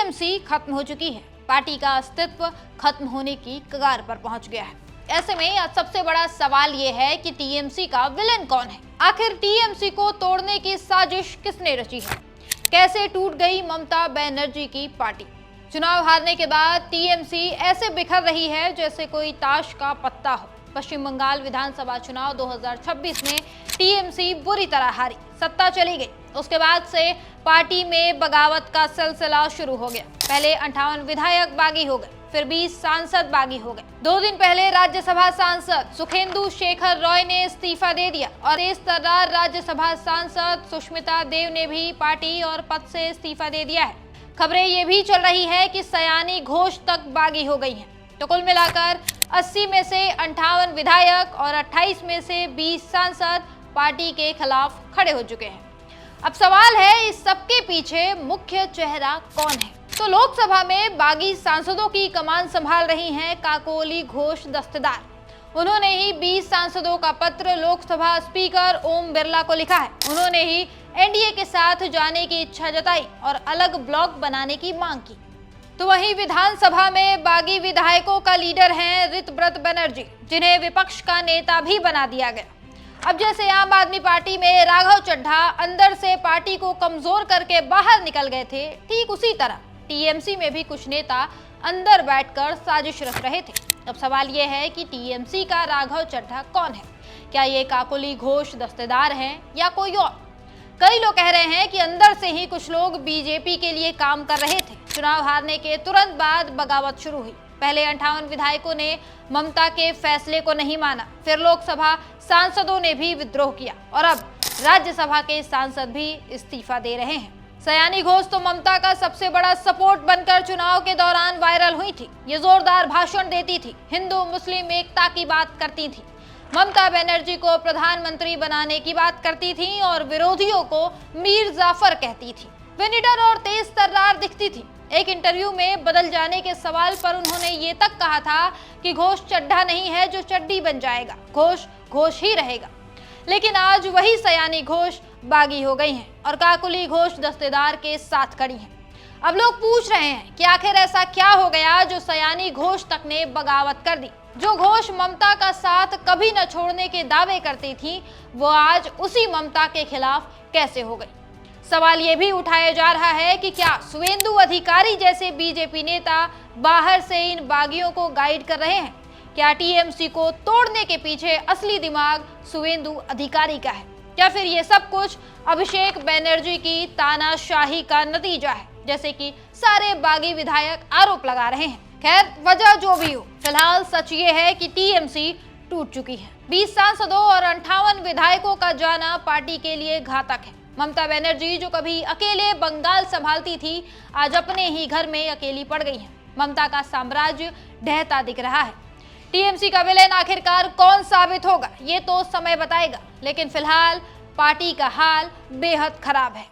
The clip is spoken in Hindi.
टीएमसी खत्म हो चुकी है। पार्टी का अस्तित्व खत्म होने की कगार पर पहुंच गया है। ऐसे में आज सबसे बड़ा सवाल ये है कि टीएमसी का विलेन कौन है। आखिर टीएमसी को तोड़ने की साजिश किसने रची है? कैसे टूट गई ममता बनर्जी की पार्टी? चुनाव हारने के बाद टीएमसी ऐसे बिखर रही है जैसे कोई ताश का पत्ता हो। पश्चिम बंगाल विधानसभा चुनाव 2026 में टीएमसी बुरी तरह हारी, सत्ता चली गई। उसके बाद से पार्टी में बगावत का सिलसिला शुरू हो गया। पहले 58 विधायक बागी हो गए, फिर 20 सांसद बागी हो गए। 2 दिन पहले राज्यसभा सांसद सुखेंदु शेखर रॉय ने इस्तीफा दे दिया और इस तरह राज्यसभा सांसद सुष्मिता देव ने भी पार्टी और पद से इस्तीफा दे दिया है। खबरें ये भी चल रही है कि सयानी घोष तक बागी हो गई हैं। तो कुल मिलाकर 80 में से 58 विधायक और 28 में से 20 सांसद पार्टी के खिलाफ खड़े हो चुके हैं। अब सवाल है, इस सबके पीछे मुख्य चेहरा कौन है? तो लोकसभा में बागी सांसदों की कमान संभाल रही हैं काकोली घोष दस्तेदार। उन्होंने ही 20 सांसदों का पत्र लोकसभा स्पीकर ओम बिरला को लिखा है। उन्होंने ही एनडीए के साथ जाने की इच्छा जताई और अलग ब्लॉक बनाने की मांग की। तो वहीं विधानसभा में बागी विधायकों का लीडर हैं ऋतव्रत बनर्जी, जिन्हें विपक्ष का नेता भी बना दिया गया। अब जैसे आम आदमी पार्टी में राघव चड्ढा अंदर से पार्टी को कमजोर करके बाहर निकल गए थे, ठीक उसी तरह टीएमसी में भी कुछ नेता अंदर बैठकर साजिश रच रहे थे। अब सवाल यह है कि टीएमसी का राघव चड्ढा कौन है? क्या ये काकोली घोष दस्तेदार हैं या कोई और? कई लोग कह रहे हैं कि अंदर से ही कुछ लोग बीजेपी के लिए काम कर रहे थे। चुनाव हारने के तुरंत बाद बगावत शुरू हुई। पहले 58 विधायकों ने ममता के फैसले को नहीं माना, फिर लोकसभा सांसदों ने भी विद्रोह किया और अब राज्यसभा के सांसद भी इस्तीफा दे रहे हैं। सयानी घोष तो ममता का सबसे बड़ा सपोर्ट बनकर चुनाव के दौरान वायरल हुई थी। ये जोरदार भाषण देती थी, हिंदू मुस्लिम एकता की बात करती थी, ममता बनर्जी को प्रधानमंत्री बनाने की बात करती थी और विरोधियों को मीर जाफर कहती थी। वे निडर और तेज तर्रार दिखती थी। एक इंटरव्यू में बदल जाने के सवाल पर उन्होंने ये तक कहा था कि घोष चड्ढा नहीं है जो चड्डी बन जाएगा, घोष घोष ही रहेगा। लेकिन आज वही सयानी घोष बागी हो गई हैं और काकुली घोष दस्तेदार के साथ खड़ी हैं। अब लोग पूछ रहे हैं कि आखिर ऐसा क्या हो गया जो सयानी घोष तक ने बगावत कर दी। जो घोष ममता का साथ कभी न छोड़ने के दावे करती थी, वो आज उसी ममता के खिलाफ कैसे हो गई? सवाल ये भी उठाया जा रहा है कि क्या सुवेंदु अधिकारी जैसे बीजेपी नेता बाहर से इन बागियों को गाइड कर रहे हैं? क्या टीएमसी को तोड़ने के पीछे असली दिमाग सुवेंदु अधिकारी का है? या फिर ये सब कुछ अभिषेक बनर्जी की तानाशाही का नतीजा है, जैसे कि सारे बागी विधायक आरोप लगा रहे हैं? खैर, वजह जो भी हो, फिलहाल सच ये है कि टीएमसी टूट चुकी है। 20 सांसदों और 58 विधायकों का जाना पार्टी के लिए घातक है। ममता बनर्जी जो कभी अकेले बंगाल संभालती थी, आज अपने ही घर में अकेली पड़ गई है। ममता का साम्राज्य ढहता दिख रहा है। टीएमसी का विलेन आखिरकार कौन साबित होगा, ये तो समय बताएगा। लेकिन फिलहाल पार्टी का हाल बेहद खराब है।